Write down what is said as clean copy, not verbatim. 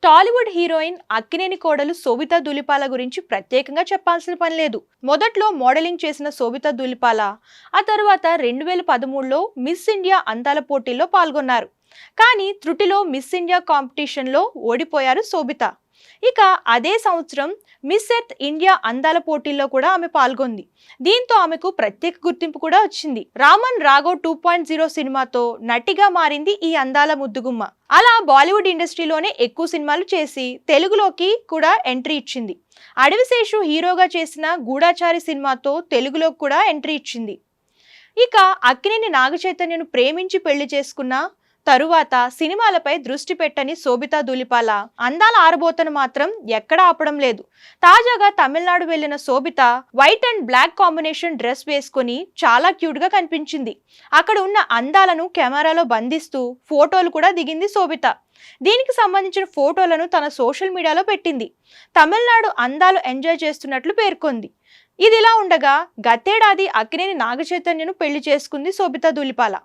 Tollywood heroine Akkineni కోడలు శోభితా ధూళిపాల గురించి ప్రత్యేకంగా చెప్పాల్సిన పని లేదు. మొదట్లో మోడలింగ్ చేసిన శోభితా ధూళిపాల ఆ తర్వాత 2013లో మిస్ ఇండియా అందాల పోటీల్లో పాల్గొన్నారు. కానీ త్రుటిలో మిస్ ఇండియా కాంపిటీషన్లో ఓడిపోయారు శోభిత. ఇక అదే సంవత్సరం మిస్ ఎర్త్ ఇండియా అందాల పోటీల్లో కూడా ఆమె పాల్గొంది. దీంతో ఆమెకు ప్రత్యేక గుర్తింపు కూడా వచ్చింది. రామన్ రాఘవ్ 2.0 సినిమాతో నటిగా మారింది ఈ అందాల ముద్దుగుమ్మ. అలా బాలీవుడ్ ఇండస్ట్రీలోనే ఎక్కువ సినిమాలు చేసి తెలుగులోకి కూడా ఎంట్రీ ఇచ్చింది. అడవిశేషు హీరోగా చేసిన గూఢాచారి సినిమాతో తెలుగులోకి కూడా ఎంట్రీ ఇచ్చింది. ఇక అక్కినేని నాగచైతన్యను ప్రేమించి పెళ్లి చేసుకున్న తరువాత సినిమాలపై దృష్టి పెట్టని శోభితా ధూళిపాల అందాల ఆరబోతను మాత్రం ఎక్కడా ఆపడం లేదు. తాజాగా తమిళనాడు వెళ్లిన Sobhita white and black combination dress వేసుకుని చాలా క్యూట్ గా కనిపించింది. అక్కడ ఉన్న అందాలను కెమెరాలో బంధిస్తూ ఫోటోలు కూడా దిగింది శోభిత. దీనికి సంబంధించిన ఫోటోలను తన సోషల్ మీడియాలో పెట్టింది. తమిళనాడు అందాలు ఎంజాయ్ చేస్తున్నట్లు పేర్కొంది. ఇదిలా ఉండగా గతేడాది అక్కినేని నాగచైతన్యను పెళ్లి చేసుకుంది శోభితా ధూళిపాల.